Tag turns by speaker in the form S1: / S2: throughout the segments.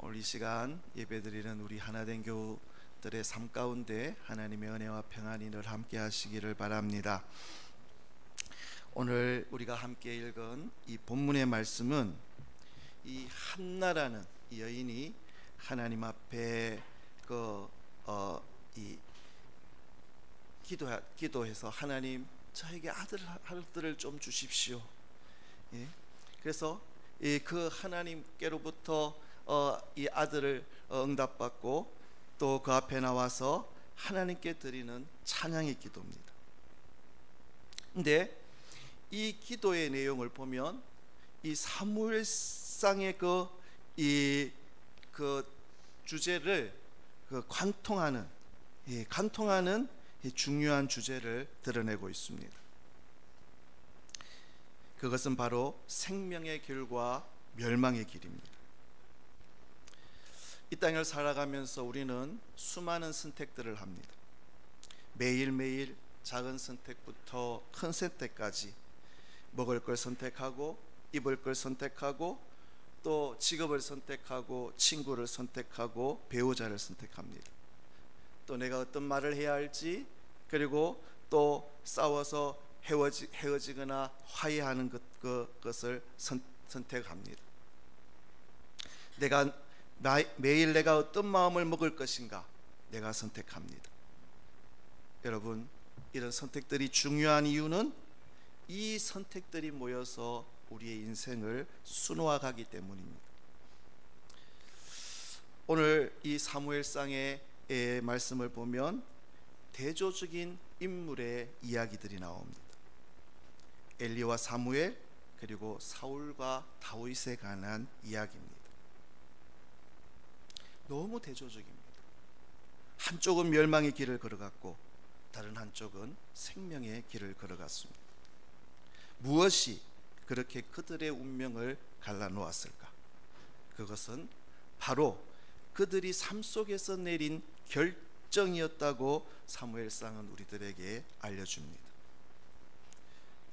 S1: 오늘 이 시간 예배드리는 우리 하나된 교우들의 삶 가운데 하나님의 은혜와 평안이 늘 함께 하시기를 바랍니다. 오늘 우리가 함께 읽은 이 본문의 말씀은 이 한나라는 이 여인이 하나님 앞에 기도해서 하나님 저에게 아들을 좀 주십시오. 예? 그래서 그 하나님께로부터 이 아들을 응답받고 또 그 앞에 나와서 하나님께 드리는 찬양의 기도입니다. 근데 이 기도의 내용을 보면 이 사무엘상의 그 주제를 관통하는 중요한 주제를 드러내고 있습니다. 그것은 바로 생명의 길과 멸망의 길입니다. 이 땅을 살아가면서 우리는 수많은 선택들을 합니다. 매일매일 작은 선택부터 큰 선택까지 먹을 걸 선택하고 입을 걸 선택하고 또 직업을 선택하고 친구를 선택하고 배우자를 선택합니다. 또 내가 어떤 말을 해야 할지, 그리고 또 싸워서 헤어지거나 화해하는 것을 선택합니다. 매일 내가 어떤 마음을 먹을 것인가 내가 선택합니다. 여러분, 이런 선택들이 중요한 이유는 이 선택들이 모여서 우리의 인생을 수놓아가기 때문입니다. 오늘 이 사무엘상의 말씀을 보면 대조적인 인물의 이야기들이 나옵니다. 엘리와 사무엘, 그리고 사울과 다윗에 관한 이야기입니다. 너무 대조적입니다. 한쪽은 멸망의 길을 걸어갔고 다른 한쪽은 생명의 길을 걸어갔습니다. 무엇이 그렇게 그들의 운명을 갈라놓았을까? 그것은 바로 그들이 삶 속에서 내린 결정이었다고 사무엘상은 우리들에게 알려줍니다.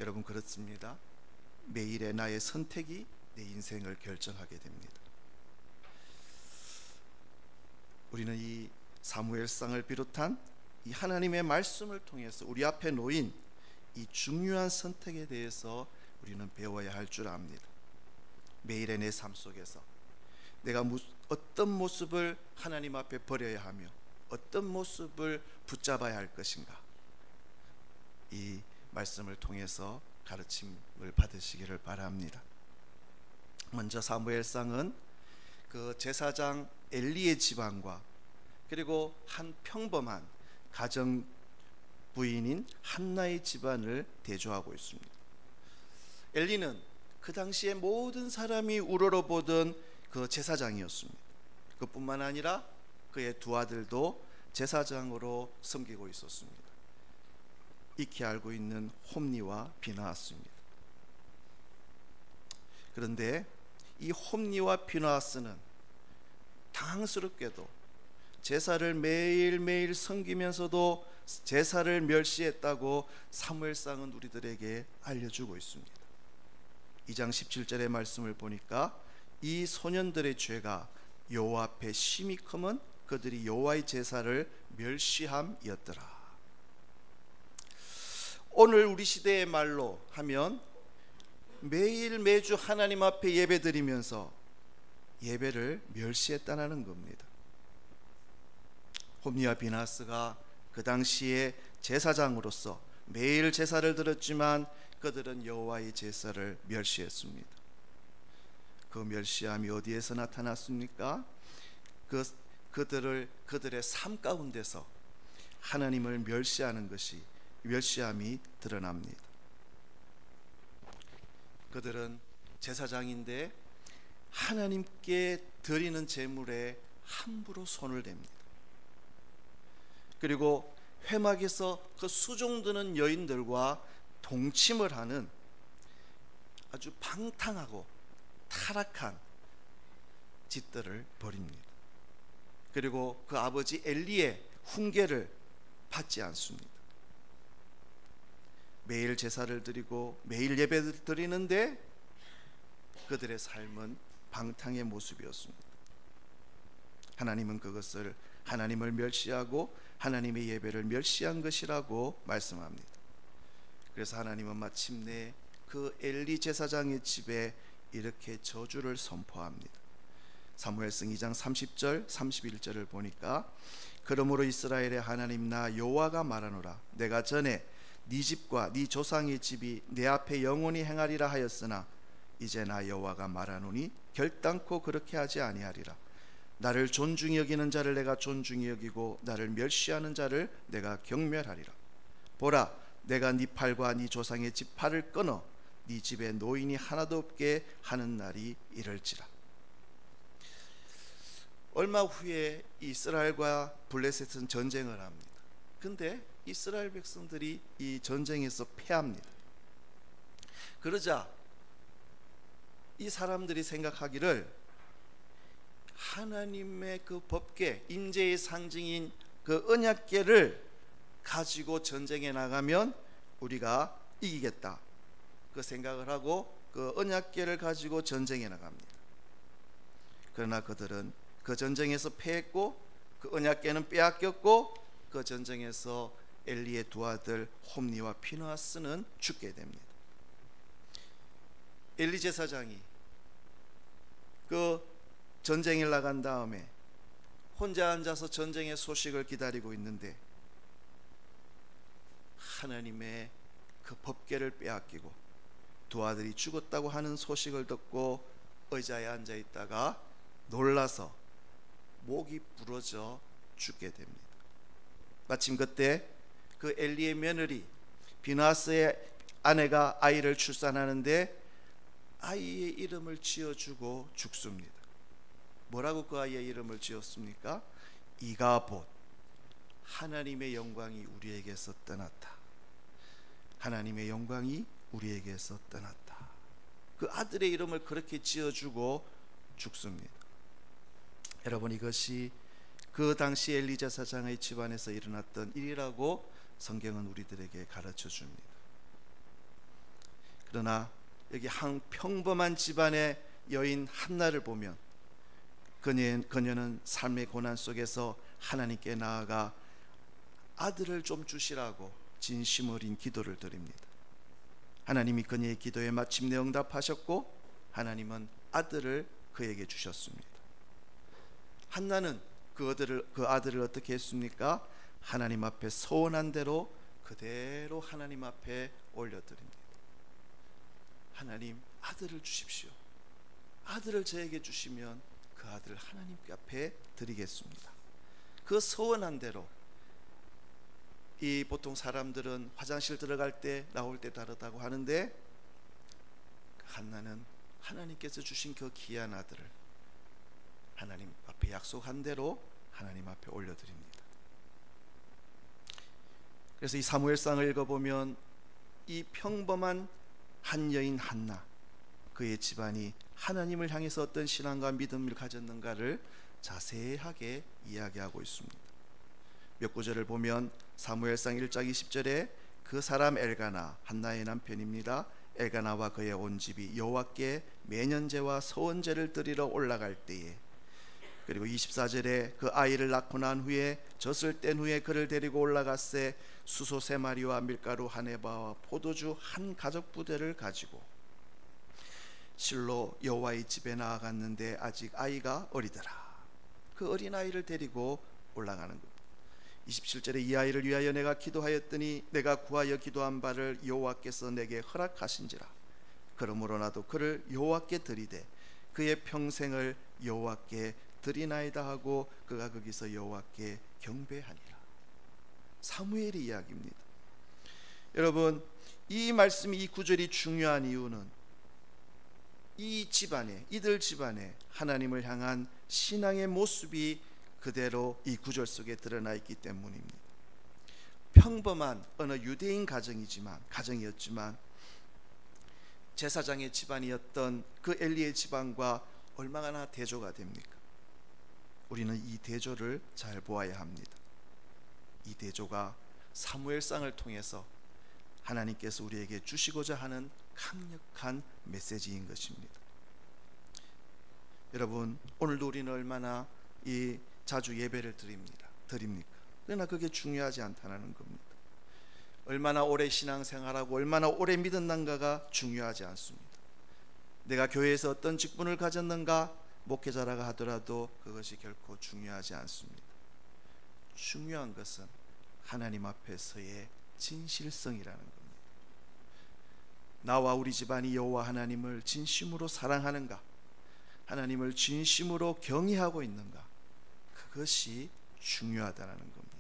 S1: 여러분, 그렇습니다. 매일의 나의 선택이 내 인생을 결정하게 됩니다. 우리는 이 사무엘상을 비롯한 이 하나님의 말씀을 통해서 우리 앞에 놓인 이 중요한 선택에 대해서 우리는 배워야 할 줄 압니다. 매일의 내 삶 속에서 내가 어떤 모습을 하나님 앞에 버려야 하며 어떤 모습을 붙잡아야 할 것인가, 이 말씀을 통해서 가르침을 받으시기를 바랍니다. 먼저 사무엘상은 그 제사장 엘리의 집안과 그리고 한 평범한 가정 부인인 한나의 집안을 대조하고 있습니다. 엘리는 그 당시에 모든 사람이 우러러보던 그 제사장이었습니다. 그뿐만 아니라 그의 두 아들도 제사장으로 섬기고 있었습니다. 익히 알고 있는 홈니와 비느하스입니다. 그런데 이 홈니와 비느하스는 당황스럽게도 제사를 매일매일 섬기면서도 제사를 멸시했다고 사무엘상은 우리들에게 알려주고 있습니다. 2장 17절의 말씀을 보니까 이 소년들의 죄가 여호와 앞에 심히 크면 그들이 여호와의 제사를 멸시함이었더라. 오늘 우리 시대의 말로 하면 매주 하나님 앞에 예배드리면서 예배를 멸시했다는 겁니다. 홈니와 비느하스가 그 당시에 제사장으로서 매일 제사를 드렸지만 그들은 여호와의 제사를 멸시했습니다. 그 멸시함이 어디에서 나타났습니까? 그들의 삶 가운데서 하나님을 멸시함이 드러납니다. 그들은 제사장인데 하나님께 드리는 제물에 함부로 손을 댑니다. 그리고 회막에서 그 수종드는 여인들과 동침을 하는 아주 방탕하고 타락한 짓들을 벌입니다. 그리고 그 아버지 엘리의 훈계를 받지 않습니다. 매일 제사를 드리고 매일 예배를 드리는데 그들의 삶은 방탕의 모습이었습니다. 하나님은 그것을 하나님을 멸시하고 하나님의 예배를 멸시한 것이라고 말씀합니다. 그래서 하나님은 마침내 그 엘리 제사장의 집에 이렇게 저주를 선포합니다. 사무엘상 2장 30절 31절을 보니까 그러므로 이스라엘의 하나님 나 여호와가 말하노라 내가 전에 네 집과 네 조상의 집이 내 앞에 영원히 행하리라 하였으나 이제 나 여호와가 말하노니 결단코 그렇게 하지 아니하리라. 나를 존중히 여기는 자를 내가 존중히 여기고 나를 멸시하는 자를 내가 경멸하리라. 보라 내가 네 팔과 네 조상의 집 팔을 끊어 네 집에 노인이 하나도 없게 하는 날이 이럴지라. 얼마 후에 이스라엘과 블레셋은 전쟁을 합니다. 근데 이스라엘 백성들이 이 전쟁에서 패합니다. 그러자 이 사람들이 생각하기를 하나님의 그 법궤, 임재의 상징인 그 언약궤를 가지고 전쟁에 나가면 우리가 이기겠다 그 생각을 하고 그 언약궤를 가지고 전쟁에 나갑니다. 그러나 그들은 그 전쟁에서 패했고 그 언약궤는 빼앗겼고 그 전쟁에서 엘리의 두 아들 홈니와 피느하스는 죽게 됩니다. 엘리 제사장이 그 전쟁에 나간 다음에 혼자 앉아서 전쟁의 소식을 기다리고 있는데 하나님의 그 법궤를 빼앗기고 두 아들이 죽었다고 하는 소식을 듣고 의자에 앉아 있다가 놀라서 목이 부러져 죽게 됩니다. 마침 그때 그 엘리의 며느리 비느하스의 아내가 아이를 출산하는데 아이의 이름을 지어주고 죽습니다. 뭐라고 그 아이의 이름을 지었습니까? 이가봇, 하나님의 영광이 우리에게서 떠났다. 하나님의 영광이 우리에게서 떠났다. 그 아들의 이름을 그렇게 지어주고 죽습니다. 여러분, 이것이 그 당시 엘리 제사장의 집안에서 일어났던 일이라고 성경은 우리들에게 가르쳐 줍니다. 그러나 여기 한 평범한 집안의 여인 한나를 보면 그녀는 삶의 고난 속에서 하나님께 나아가 아들을 좀 주시라고 진심 어린 기도를 드립니다. 하나님이 그녀의 기도에 마침내 응답하셨고 하나님은 아들을 그에게 주셨습니다. 한나는 그 아들을 어떻게 했습니까? 하나님 앞에 소원한 대로 그대로 하나님 앞에 올려드립니다. 하나님, 아들을 주십시오. 아들을 저에게 주시면 그 아들을 하나님 앞에 드리겠습니다. 그 소원한 대로. 이 보통 사람들은 화장실 들어갈 때 나올 때 다르다고 하는데 한나는 하나님께서 주신 그 귀한 아들을 하나님 앞에 약속한 대로 하나님 앞에 올려드립니다. 그래서 이 사무엘상을 읽어보면 이 평범한 한 여인 한나, 그의 집안이 하나님을 향해서 어떤 신앙과 믿음을 가졌는가를 자세하게 이야기하고 있습니다. 몇 구절을 보면 사무엘상 1장 20절에 그 사람 엘가나, 한나의 남편입니다. 엘가나와 그의 온 집이 여호와께 매년제와 서원제를 드리러 올라갈 때에, 그리고 24절에 그 아이를 낳고 난 후에 젖을 뗀 후에 그를 데리고 올라갔세 수소 3마리와 밀가루 한 에바와 포도주 한 가죽 부대를 가지고 실로 여호와의 집에 나아갔는데 아직 아이가 어리더라. 그 어린 아이를 데리고 올라가는 겁니다. 27절에 이 아이를 위하여 내가 기도하였더니 내가 구하여 기도한 바를 여호와께서 내게 허락하신지라. 그러므로 나도 그를 여호와께 드리되 그의 평생을 여호와께 드리나이다 하고 그가 거기서 여호와께 경배하니라. 사무엘의 이야기입니다. 여러분, 이 말씀이, 이 구절이 중요한 이유는 이 집안에, 이들 집안에 하나님을 향한 신앙의 모습이 그대로 이 구절 속에 드러나 있기 때문입니다. 평범한 어느 유대인 가정이었지만 제사장의 집안이었던 그 엘리의 집안과 얼마나 대조가 됩니까? 우리는 이 대조를 잘 보아야 합니다. 이 대조가 사무엘상을 통해서 하나님께서 우리에게 주시고자 하는 강력한 메시지인 것입니다. 여러분, 오늘도 우리는 얼마나 이 자주 예배를 드립니까? 그러나 그게 중요하지 않다는 겁니다. 얼마나 오래 신앙생활하고 얼마나 오래 믿었는가가 중요하지 않습니다. 내가 교회에서 어떤 직분을 가졌는가, 목회자라고 하더라도 그것이 결코 중요하지 않습니다. 중요한 것은 하나님 앞에서의 진실성이라는 겁니다. 나와 우리 집안이 여호와 하나님을 진심으로 사랑하는가, 하나님을 진심으로 경외하고 있는가, 그것이 중요하다는 겁니다.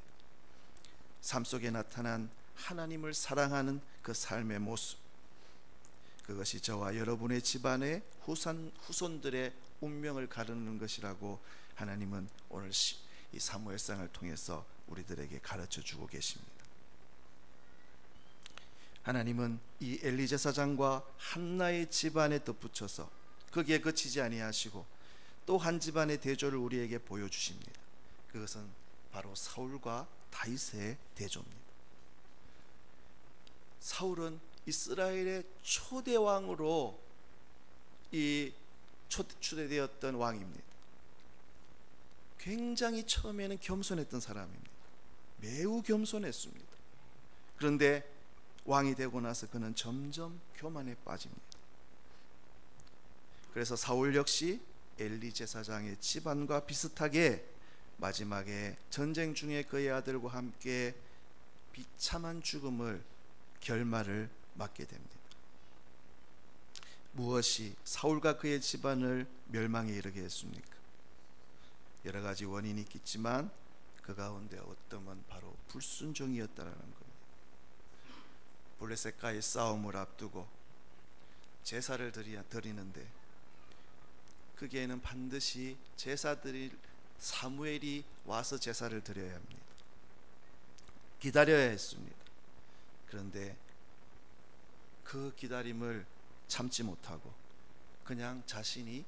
S1: 삶 속에 나타난 하나님을 사랑하는 그 삶의 모습, 그것이 저와 여러분의 집안의 후손들의 운명을 가르는 것이라고 하나님은 오늘 이 사무엘상을 통해서 우리들에게 가르쳐 주고 계십니다. 하나님은 이 엘리 제사장과 한나의 집안에 덧붙여서 거기에 그치지 아니하시고 또 한 집안의 대조를 우리에게 보여주십니다. 그것은 바로 사울과 다윗의 대조입니다. 사울은 이스라엘의 초대 왕으로 초대되었던 왕입니다. 굉장히 처음에는 겸손했던 사람입니다. 매우 겸손했습니다. 그런데 왕이 되고 나서 그는 점점 교만에 빠집니다. 그래서 사울 역시 엘리 제사장의 집안과 비슷하게 마지막에 전쟁 중에 그의 아들과 함께 비참한 죽음을 결말을 맞게 됩니다. 무엇이 사울과 그의 집안을 멸망에 이르게 했습니까? 여러 가지 원인이 있겠지만 그 가운데 어떤 바로 불순종이었다는 겁니다. 블레셋과의 싸움을 앞두고 제사를 드리는데 거기에는 반드시 제사드릴 사무엘이 와서 제사를 드려야 합니다. 기다려야 했습니다. 그런데 그 기다림을 참지 못하고 그냥 자신이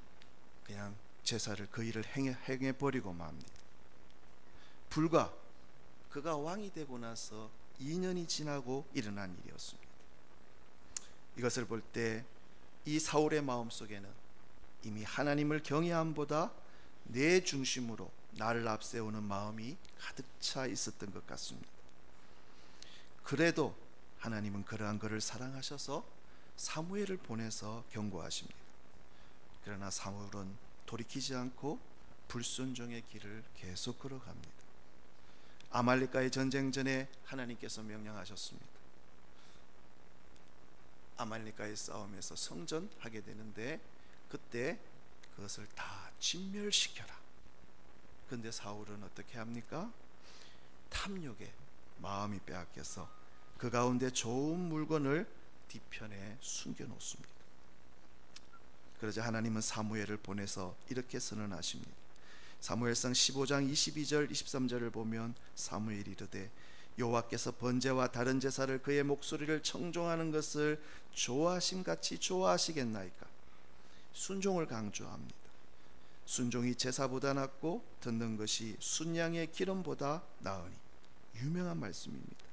S1: 그냥 제사를 그 일을 행해버리고 맙니다. 불과 그가 왕이 되고 나서 2년이 지나고 일어난 일이었습니다. 이것을 볼 때 이 사울의 마음속에는 이미 하나님을 경외함보다 내 중심으로 나를 앞세우는 마음이 가득 차 있었던 것 같습니다. 그래도 하나님은 그러한 그를 사랑하셔서 사무엘을 보내서 경고하십니다. 그러나 사무엘은 돌이키지 않고 불순종의 길을 계속 걸어갑니다. 아말렉과의 전쟁 전에 하나님께서 명령하셨습니다. 아말렉과의 싸움에서 성전하게 되는데 그때 그것을 다 진멸시켜라. 그런데 사울은 어떻게 합니까? 탐욕에 마음이 빼앗겨서 그 가운데 좋은 물건을 뒤편에 숨겨놓습니다. 그러자 하나님은 사무엘을 보내서 이렇게 선언하십니다. 사무엘상 15장 22절 23절을 보면 사무엘이 이르되 여호와께서 번제와 다른 제사를 그의 목소리를 청종하는 것을 좋아하심같이 좋아하시겠나이까. 순종을 강조합니다. 순종이 제사보다 낫고 듣는 것이 순양의 기름보다 나으니, 유명한 말씀입니다.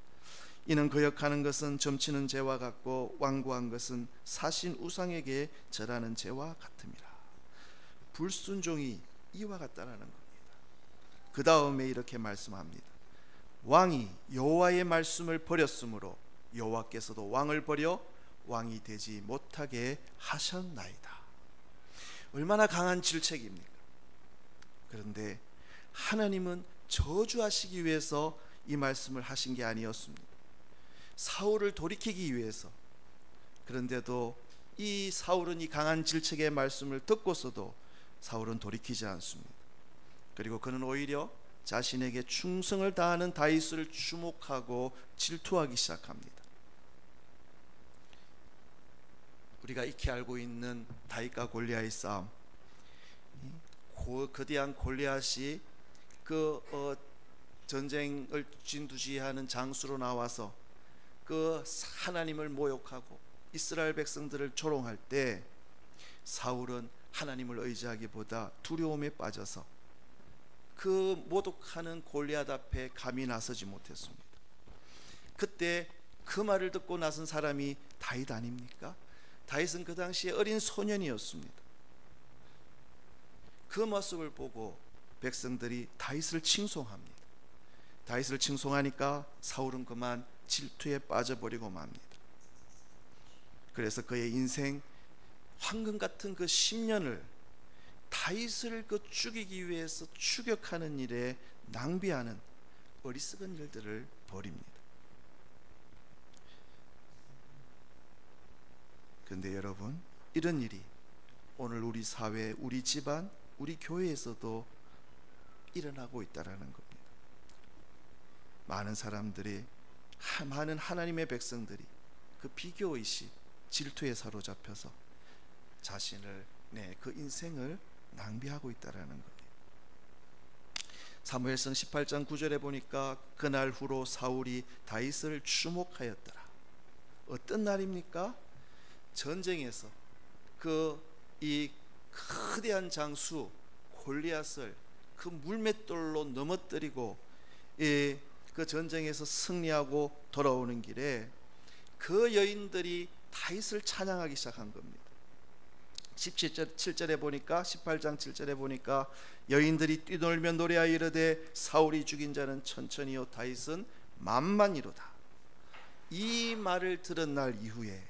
S1: 이는 거역하는 것은 점치는 죄와 같고 완고한 것은 사신 우상에게 절하는 죄와 같음이라. 불순종이 이와 같다라는 겁니다. 그 다음에 이렇게 말씀합니다. 왕이 여호와의 말씀을 버렸으므로 여호와께서도 왕을 버려 왕이 되지 못하게 하셨나이다. 얼마나 강한 질책입니까? 그런데 하나님은 저주하시기 위해서 이 말씀을 하신 게 아니었습니다. 사울을 돌이키기 위해서. 그런데도 이 사울은 이 강한 질책의 말씀을 듣고서도 사울은 돌이키지 않습니다. 그리고 그는 오히려 자신에게 충성을 다하는 다윗을 주목하고 질투하기 시작합니다. 우리가 익히 알고 있는 다윗과 골리앗의 싸움, 거대한 골리앗이 전쟁을 진두지휘하는 장수로 나와서 그 하나님을 모욕하고 이스라엘 백성들을 조롱할 때 사울은 하나님을 의지하기보다 두려움에 빠져서 그 모독하는 골리앗 앞에 감히 나서지 못했습니다. 그때 그 말을 듣고 나선 사람이 다윗 아닙니까? 다윗은 그 당시에 어린 소년이었습니다. 그 모습을 보고 백성들이 다윗을 칭송합니다. 다윗을 칭송하니까 사울은 그만 질투에 빠져버리고 맙니다. 그래서 그의 인생 황금 같은 그 10년을 다윗을 죽이기 위해서 추격하는 일에 낭비하는 어리석은 일들을 벌입니다. 그런데 여러분, 이런 일이 오늘 우리 사회, 우리 집안, 우리 교회에서도 일어나고 있다는 겁니다. 많은 사람들이, 많은 하나님의 백성들이 그 비교의식, 질투에 사로잡혀서 자신을, 그 인생을 낭비하고 있다는 겁니다. 사무엘상 18장 9절에 보니까 그날 후로 사울이 다윗을 주목하였더라. 어떤 날입니까? 전쟁에서 이 거대한 장수 골리앗을 그 물맷돌로 넘어뜨리고 그 전쟁에서 승리하고 돌아오는 길에 그 여인들이 다윗을 찬양하기 시작한 겁니다. 17절에 보니까, 18장 7절에 보니까 여인들이 뛰놀며 노래하여 이르되 사울이 죽인 자는 천천히요 다윗은 만만이로다. 이 말을 들은 날 이후에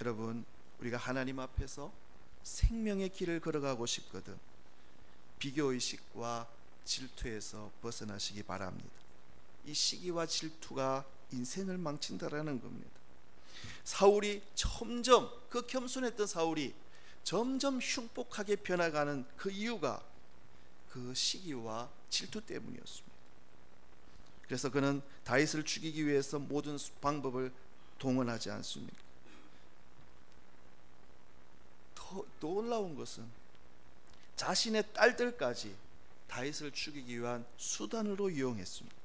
S1: 여러분, 우리가 하나님 앞에서 생명의 길을 걸어가고 싶거든 비교의식과 질투에서 벗어나시기 바랍니다. 이 시기와 질투가 인생을 망친다라는 겁니다. 사울이 점점, 그 겸손했던 사울이 점점 흉폭하게 변해가는 그 이유가 그 시기와 질투 때문이었습니다. 그래서 그는 다윗을 죽이기 위해서 모든 방법을 동원하지 않습니까? 더 놀라운 것은 자신의 딸들까지 다윗을 죽이기 위한 수단으로 이용했습니다.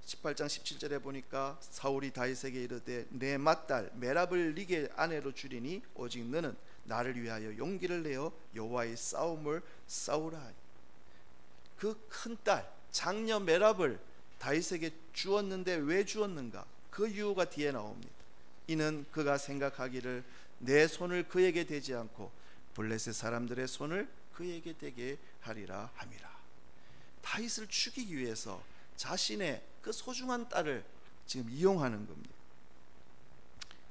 S1: 18장 17절에 보니까 사울이 다윗에게 이르되 내 맏딸 메랍을 네게 아내로 주리니 오직 너는 나를 위하여 용기를 내어 여호와의 싸움을 싸우라 하니, 그 큰 딸 장녀 메랍을 다윗에게 주었는데 왜 주었는가? 그 이유가 뒤에 나옵니다. 이는 그가 생각하기를 내 손을 그에게 대지 않고 블레셋 사람들의 손을 그에게 대게 하리라 함이라. 다윗을 죽이기 위해서 자신의 그 소중한 딸을 지금 이용하는 겁니다.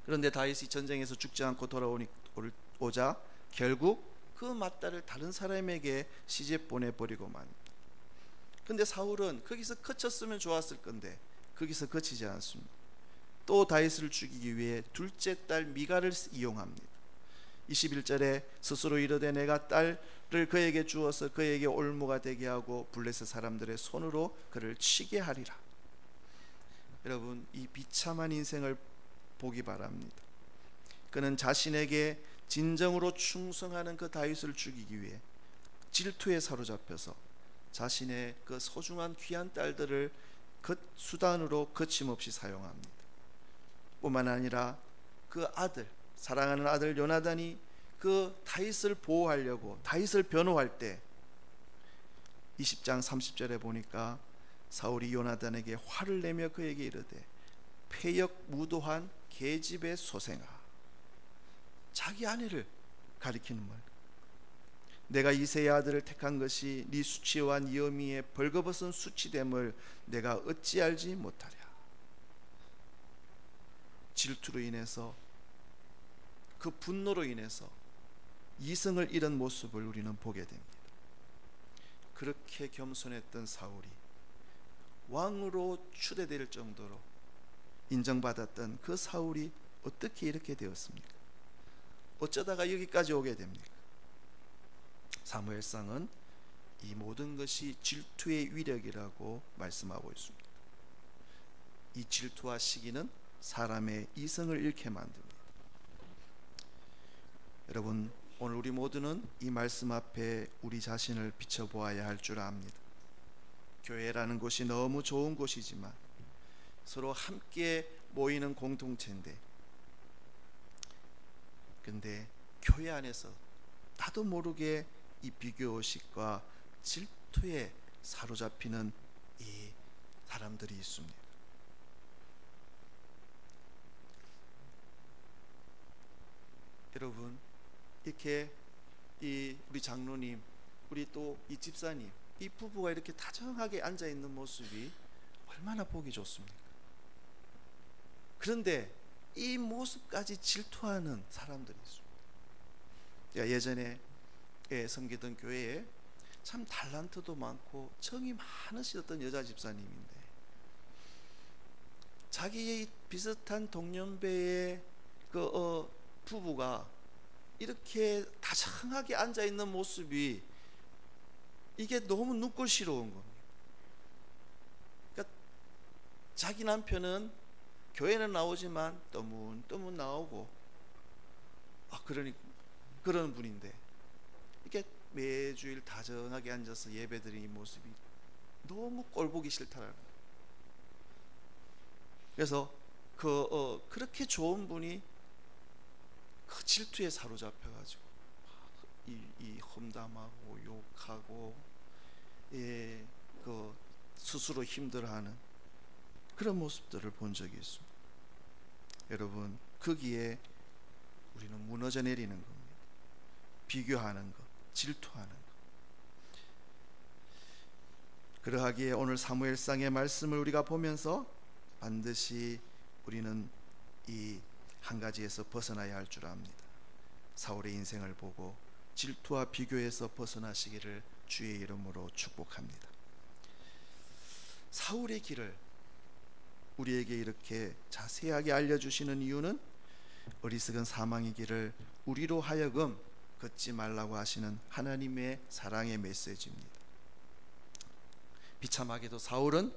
S1: 그런데 다윗이 전쟁에서 죽지 않고 돌아오자 결국 그 맏딸을 다른 사람에게 시집 보내버리고 맙니다. 그런데 사울은 거기서 그쳤으면 좋았을 건데 거기서 그치지 않습니다. 또 다윗을 죽이기 위해 둘째 딸 미갈을 이용합니다. 21절에 스스로 이르되 내가 딸을 그에게 주어서 그에게 올무가 되게 하고 블레셋 사람들의 손으로 그를 치게 하리라. 여러분, 이 비참한 인생을 보기 바랍니다. 그는 자신에게 진정으로 충성하는 그 다윗을 죽이기 위해 질투에 사로잡혀서 자신의 그 소중한 귀한 딸들을 그 수단으로 거침없이 사용합니다. 뿐만 아니라 그 아들, 사랑하는 아들 요나단이 그 다윗을 보호하려고 다윗을 변호할 때 20장 30절에 보니까 사울이 요나단에게 화를 내며 그에게 이르되 패역 무도한 계집의 소생아. 자기 아내를 가리키는 말. 내가 이새의 아들을 택한 것이 네 수치와 네 어미의 벌거벗은 수치됨을 내가 어찌 알지 못하랴. 질투로 인해서, 그 분노로 인해서 이성을 잃은 모습을 우리는 보게 됩니다. 그렇게 겸손했던 사울이 왕으로 추대될 정도로 인정받았던 그 사울이 어떻게 이렇게 되었습니까? 어쩌다가 여기까지 오게 됩니까? 사무엘상은 이 모든 것이 질투의 위력이라고 말씀하고 있습니다. 이 질투와 시기는 사람의 이성을 잃게 만듭니다. 여러분, 오늘 우리 모두는 이 말씀 앞에 우리 자신을 비춰보아야 할 줄 압니다. 교회라는 곳이 너무 좋은 곳이지만 서로 함께 모이는 공동체인데, 근데 교회 안에서 나도 모르게 이 비교의식과 질투에 사로잡히는 이 사람들이 있습니다. 여러분, 이렇게 우리 장로님 우리 또 이 집사님, 이 부부가 이렇게 다정하게 앉아 있는 모습이 얼마나 보기 좋습니까? 그런데 이 모습까지 질투하는 사람들이 있습니다. 예전에 섬기던 교회에 참 달란트도 많고 정이 많으셨던 여자 집사님인데, 자기의 비슷한 동년배의 부부가 이렇게 다정하게 앉아 있는 모습이 이게 너무 눈꼴시러운 겁니다. 그러니까 자기 남편은 교회는 나오지만 떠문떠문 나오고 그런 분인데, 이렇게 매주일 다정하게 앉아서 예배드리는 모습이 너무 꼴보기 싫다라는 거예요. 그래서 그렇게 좋은 분이 그 질투에 사로잡혀가지고 이 험담하고 욕하고 그 스스로 힘들어하는 그런 모습들을 본 적이 있습니다. 여러분, 거기에 우리는 무너져 내리는 겁니다. 비교하는 것, 질투하는 것. 그러하기에 오늘 사무엘상의 말씀을 우리가 보면서 반드시 우리는 이 한 가지에서 벗어나야 할 줄 압니다. 사울의 인생을 보고 질투와 비교에서 벗어나시기를 주의 이름으로 축복합니다. 사울의 길을 우리에게 이렇게 자세하게 알려주시는 이유는 어리석은 사망의 길을 우리로 하여금 걷지 말라고 하시는 하나님의 사랑의 메시지입니다. 비참하게도 사울은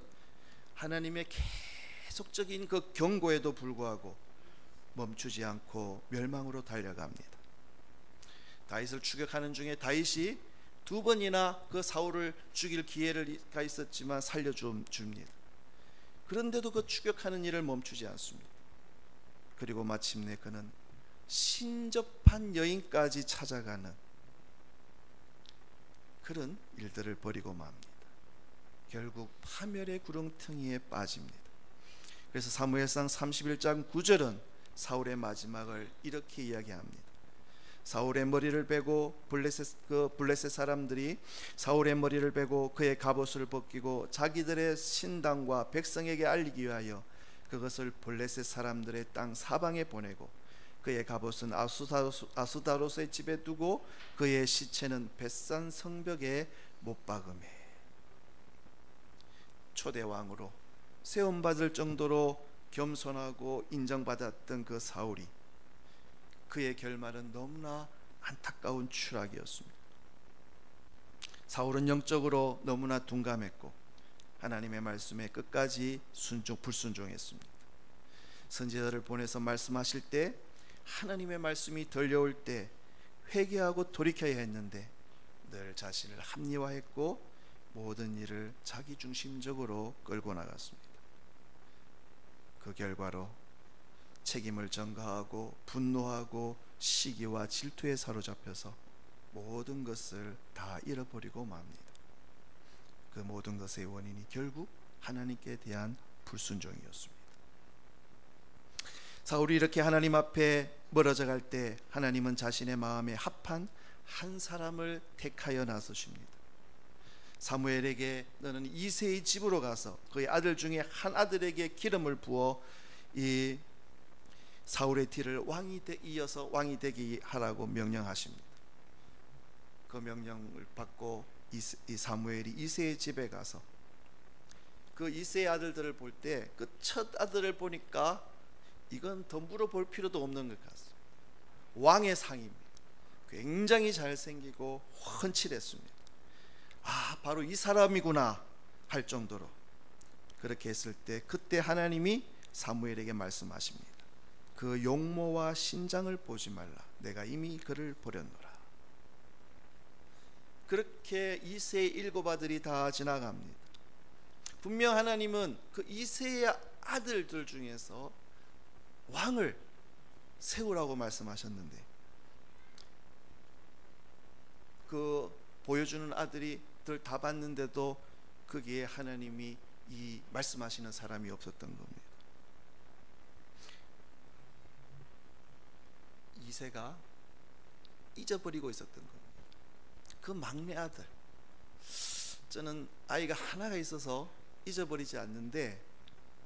S1: 하나님의 계속적인 그 경고에도 불구하고 멈추지 않고 멸망으로 달려갑니다. 다윗을 추격하는 중에 다윗이 2번이나 그 사울을 죽일 기회가 있었지만 살려줍니다. 그런데도 그 추격하는 일을 멈추지 않습니다. 그리고 마침내 그는 신접한 여인까지 찾아가는 그런 일들을 벌이고 맙니다. 결국 파멸의 구렁텅이에 빠집니다. 그래서 사무엘상 31장 9절은 사울의 마지막을 이렇게 이야기합니다. 사울의 머리를 베고 블레셋 사람들이 사울의 머리를 베고 그의 갑옷을 벗기고 자기들의 신당과 백성에게 알리기 위하여 그것을 블레셋 사람들의 땅 사방에 보내고 그의 갑옷은 아수다로스의 집에 두고 그의 시체는 벳산 성벽에 못 박음해. 초대왕으로 세움받을 정도로 겸손하고 인정받았던 그 사울이, 그의 결말은 너무나 안타까운 추락이었습니다. 사울은 영적으로 너무나 둔감했고 하나님의 말씀에 끝까지 불순종했습니다. 선지자를 보내서 말씀하실 때 하나님의 말씀이 들려올 때 회개하고 돌이켜야 했는데 늘 자신을 합리화했고 모든 일을 자기중심적으로 끌고 나갔습니다. 그 결과로 책임을 전가하고 분노하고 시기와 질투에 사로잡혀서 모든 것을 다 잃어버리고 맙니다. 그 모든 것의 원인이 결국 하나님께 대한 불순종이었습니다. 사울이 이렇게 하나님 앞에 멀어져 갈 때 하나님은 자신의 마음에 합한 한 사람을 택하여 나서십니다. 사무엘에게 너는 이새의 집으로 가서 그의 아들 중에 한 아들에게 기름을 부어 이 사울의 뒤를 이어서 왕이 되게 하라고 명령하십니다. 그 명령을 받고 이 사무엘이 이새의 집에 가서 그 이새의 아들들을 볼 때 그 첫 아들을 보니까 이건 더 물어볼 필요도 없는 것 같습니다. 왕의 상입니다. 굉장히 잘생기고 훤칠했습니다. 바로 이 사람이구나 할 정도로 그렇게 했을 때 그때 하나님이 사무엘에게 말씀하십니다. 그 용모와 신장을 보지 말라. 내가 이미 그를 버렸노라. 그렇게 이새의 7 아들이 다 지나갑니다. 분명 하나님은 그 이새의 아들들 중에서 왕을 세우라고 말씀하셨는데 그 보여주는 아들이 다 봤는데도 거기에 하나님이 이 말씀하시는 사람이 없었던 겁니다. 이새가 잊어버리고 있었던 겁니다. 그 막내 아들, 저는 아이가 하나가 있어서 잊어버리지 않는데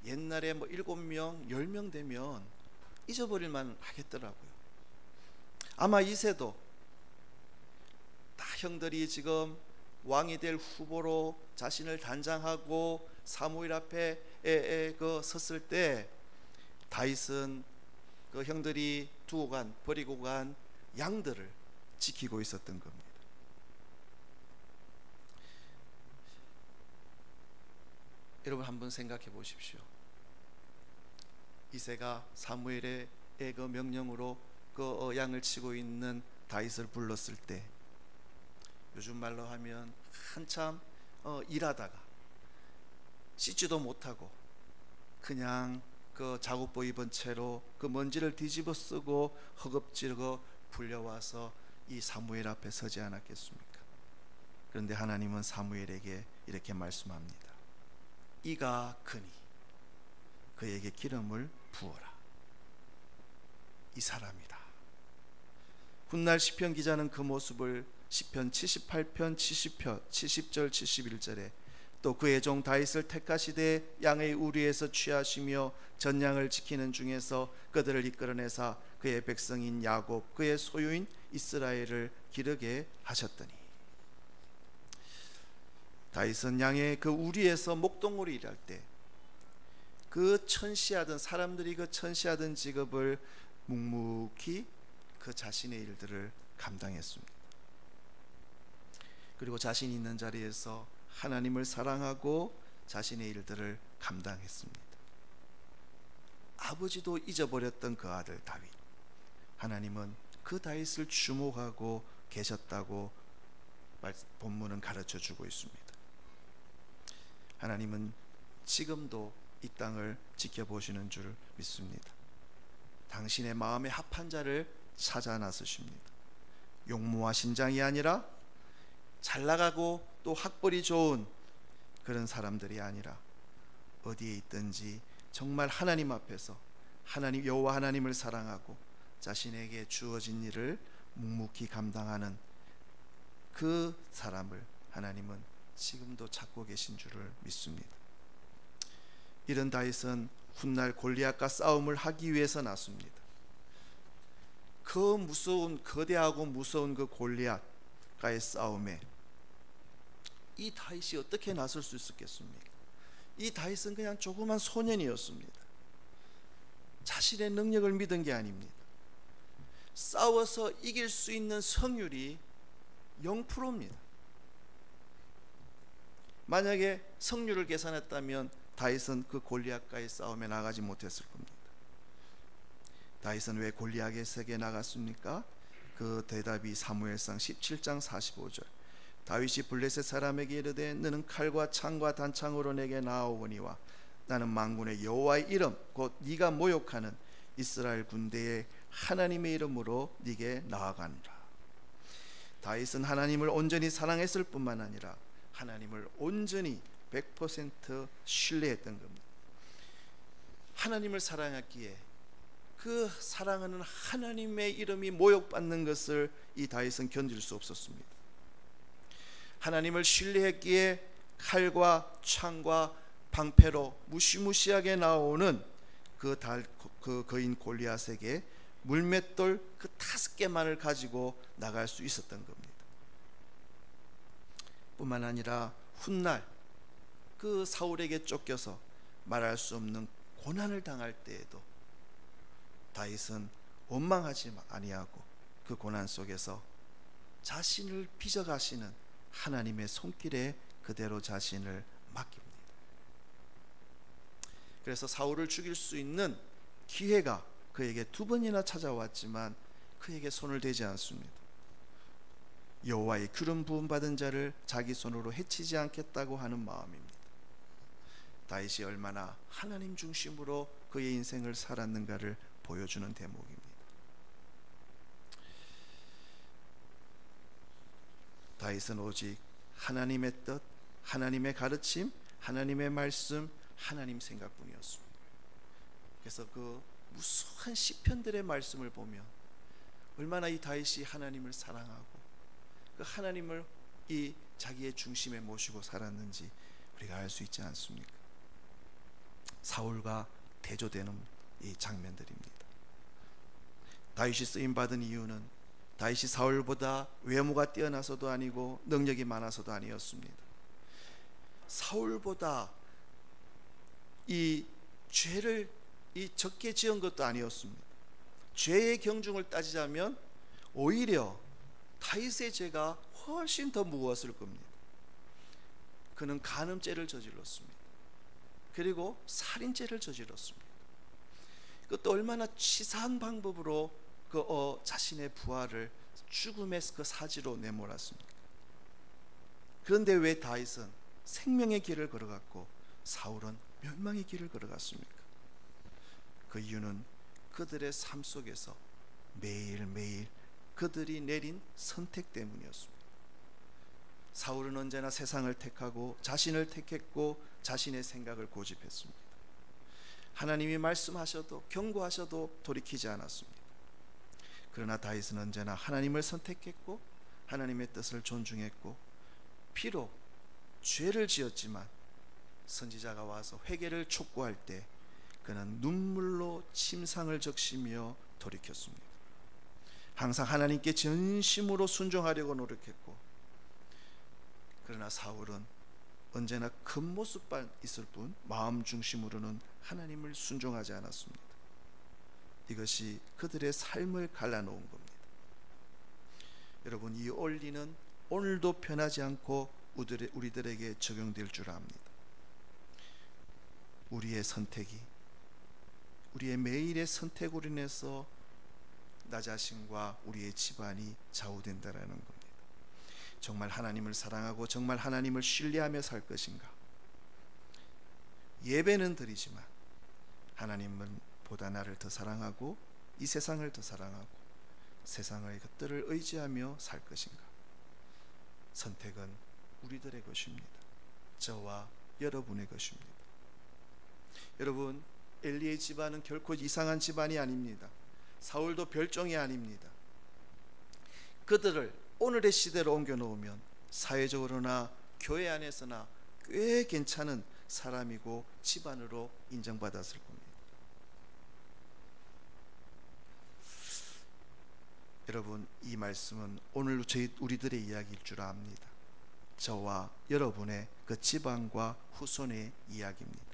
S1: 옛날에 뭐 7명, 10명 되면 잊어버릴만 하겠더라고요. 아마 이세도 다 형들이 지금 왕이 될 후보로 자신을 단장하고 사무엘 앞에 섰을 때 다윗은 그 형들이 버리고 간 양들을 지키고 있었던 겁니다. 여러분 한번 생각해 보십시오. 이새가 사무엘의 그 명령으로 그 양을 치고 있는 다윗을 불렀을 때, 요즘 말로 하면 한참 일하다가 씻지도 못하고 그냥 그 작업복 입은 채로 그 먼지를 뒤집어 쓰고 허겁지겁 불려와서 이 사무엘 앞에 서지 않았겠습니까? 그런데 하나님은 사무엘에게 이렇게 말씀합니다. 이가 그니 그에게 기름을 부어라. 이 사람이다. 훗날 시편 기자는 그 모습을 시편 78편 70절 71절에 또 그의 종 다윗을 택하시되 양의 우리에서 취하시며 전양을 지키는 중에서 그들을 이끌어내사 그의 백성인 야곱 그의 소유인 이스라엘을 기르게 하셨더니, 다윗은 양의 그 우리에서 목동으로 일할 때 그 천시하던 사람들이 그 천시하던 직업을 묵묵히 그 자신의 일들을 감당했습니다. 그리고 자신이 있는 자리에서 하나님을 사랑하고 자신의 일들을 감당했습니다. 아버지도 잊어버렸던 그 아들 다윗, 하나님은 그 다윗을 주목하고 계셨다고 본문은 가르쳐 주고 있습니다. 하나님은 지금도 이 땅을 지켜보시는 줄 믿습니다. 당신의 마음에 합한 자를 찾아 나서십니다. 용모와 신장이 아니라 잘 나가고 또 학벌이 좋은 그런 사람들이 아니라 어디에 있든지 정말 하나님 앞에서 하나님 여호와 하나님을 사랑하고 자신에게 주어진 일을 묵묵히 감당하는 그 사람을 하나님은 지금도 찾고 계신 줄을 믿습니다. 이런 다윗은 훗날 골리앗과 싸움을 하기 위해서 나섭니다. 그 무서운 거대하고 무서운 그 골리앗과의 싸움에 이 다윗이 어떻게 나설 수 있었겠습니까? 이 다윗은 그냥 조그만 소년이었습니다. 자신의 능력을 믿은 게 아닙니다. 싸워서 이길 수 있는 성률이 0%입니다. 만약에 성률을 계산했다면 다윗은 그 골리앗과의 싸움에 나가지 못했을 겁니다. 다윗은 왜 골리앗에게 나갔습니까? 그 대답이 사무엘상 17장 45절. 다윗이 블레셋 사람에게 이르되 너는 칼과 창과 단창으로 내게 나아오거니와 나는 만군의 여호와의 이름 곧 네가 모욕하는 이스라엘 군대의 하나님의 이름으로 네게 나아가노라. 다윗은 하나님을 온전히 사랑했을 뿐만 아니라 하나님을 온전히 100% 신뢰했던 겁니다. 하나님을 사랑했기에 그 사랑하는 하나님의 이름이 모욕받는 것을 이 다윗은 견딜 수 없었습니다. 하나님을 신뢰했기에 칼과 창과 방패로 무시무시하게 나오는 그 거인 골리앗에게 물맷돌 그 5개만을 가지고 나갈 수 있었던 겁니다. 뿐만 아니라 훗날 그 사울에게 쫓겨서 말할 수 없는 고난을 당할 때에도 다윗은 원망하지 아니하고 그 고난 속에서 자신을 빚어가시는 하나님의 손길에 그대로 자신을 맡깁니다. 그래서 사울을 죽일 수 있는 기회가 그에게 2번이나 찾아왔지만 그에게 손을 대지 않습니다. 여호와의 기름 부음 받은 자를 자기 손으로 해치지 않겠다고 하는 마음입니다. 다윗이 얼마나 하나님 중심으로 그의 인생을 살았는가를 보여주는 대목입니다. 다윗은 오직 하나님의 뜻, 하나님의 가르침, 하나님의 말씀, 하나님 생각뿐이었습니다. 그래서 그 무수한 시편들의 말씀을 보면 얼마나 이 다윗이 하나님을 사랑하고 그 하나님을 이 자기의 중심에 모시고 살았는지 우리가 알 수 있지 않습니까? 사울과 대조되는 이 장면들입니다. 다윗이 쓰임 받은 이유는 다윗이 사울보다 외모가 뛰어나서도 아니고 능력이 많아서도 아니었습니다. 사울보다 이 죄를 적게 지은 것도 아니었습니다. 죄의 경중을 따지자면 오히려 다윗의 죄가 훨씬 더 무거웠을 겁니다. 그는 간음죄를 저질렀습니다. 그리고 살인죄를 저질렀습니다. 그것도 얼마나 치사한 방법으로 자신의 부하를 죽음의 그 사지로 내몰았습니까? 그런데 왜 다윗은 생명의 길을 걸어갔고 사울은 멸망의 길을 걸어갔습니까? 그 이유는 그들의 삶 속에서 매일매일 그들이 내린 선택 때문이었습니다. 사울은 언제나 세상을 택하고 자신을 택했고 자신의 생각을 고집했습니다. 하나님이 말씀하셔도 경고하셔도 돌이키지 않았습니다. 그러나 다윗은 언제나 하나님을 선택했고 하나님의 뜻을 존중했고 비록 죄를 지었지만 선지자가 와서 회개를 촉구할 때 그는 눈물로 침상을 적시며 돌이켰습니다. 항상 하나님께 전심으로 순종하려고 노력했고, 그러나 사울은 언제나 겉모습만 있을 뿐 마음 중심으로는 하나님을 순종하지 않았습니다. 이것이 그들의 삶을 갈라놓은 겁니다. 여러분, 이 원리는 오늘도 변하지 않고 우리들에게 적용될 줄 압니다. 우리의 선택이, 우리의 매일의 선택으로 인해서 나 자신과 우리의 집안이 좌우된다라는 겁니다. 정말 하나님을 사랑하고 정말 하나님을 신뢰하며 살 것인가? 예배는 드리지만 하나님은 보다 나를 더 사랑하고 이 세상을 더 사랑하고 세상의 것들을 의지하며 살 것인가? 선택은 우리들의 것입니다. 저와 여러분의 것입니다. 여러분, 엘리의 집안은 결코 이상한 집안이 아닙니다. 사울도 별종이 아닙니다. 그들을 오늘의 시대로 옮겨 놓으면 사회적으로나 교회 안에서나 꽤 괜찮은 사람이고 집안으로 인정받았을 겁니다. 여러분, 이 말씀은 오늘 우리들의 이야기일 줄 압니다. 저와 여러분의 그 집안과 후손의 이야기입니다.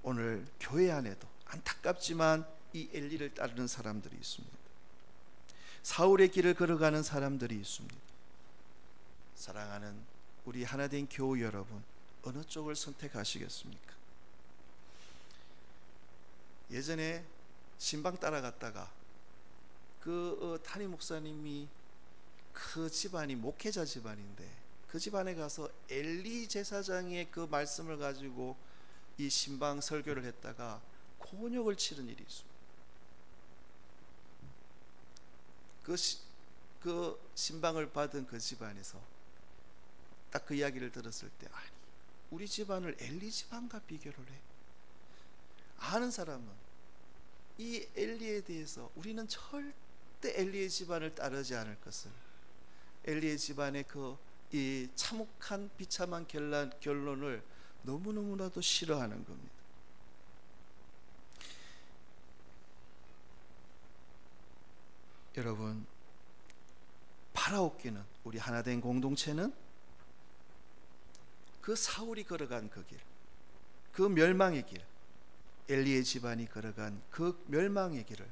S1: 오늘 교회 안에도 안타깝지만 이 엘리를 따르는 사람들이 있습니다. 사울의 길을 걸어가는 사람들이 있습니다. 사랑하는 우리 하나된 교우 여러분, 어느 쪽을 선택하시겠습니까? 예전에 신방 따라갔다가 그 담임 목사님이 그 집안이 목회자 집안인데 그 집안에 가서 엘리 제사장의 그 말씀을 가지고 이 신방 설교를 했다가 곤욕을 치른 일이 있습니다. 그 신방을 받은 그 집안에서 딱 그 이야기를 들었을 때, 아니, 우리 집안을 엘리 집안과 비교를 해. 아는 사람은 이 엘리에 대해서 우리는 절대 엘리의 집안을 따르지 않을 것을, 엘리의 집안의 이 참혹한 비참한 결론을 너무너무나도 싫어하는 겁니다. 여러분, 바라옵기는, 우리 하나된 공동체는 그 사울이 걸어간 그 길, 그 멸망의 길, 엘리의 집안이 걸어간 그 멸망의 길을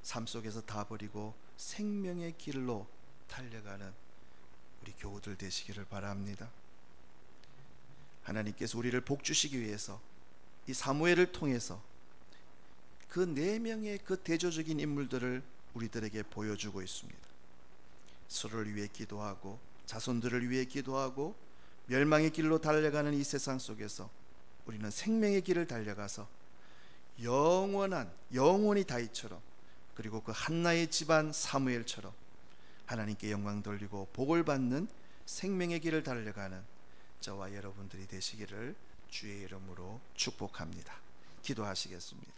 S1: 삶 속에서 다 버리고 생명의 길로 달려가는 우리 교우들 되시기를 바랍니다. 하나님께서 우리를 복주시기 위해서 이 사무엘을 통해서 그 4명의 그 대조적인 인물들을 우리들에게 보여주고 있습니다. 서로를 위해 기도하고 자손들을 위해 기도하고 멸망의 길로 달려가는 이 세상 속에서 우리는 생명의 길을 달려가서 영원히 다윗처럼, 그리고 그 한나의 집안 사무엘처럼 하나님께 영광 돌리고 복을 받는 생명의 길을 달려가는 저와 여러분들이 되시기를 주의 이름으로 축복합니다. 기도하시겠습니다.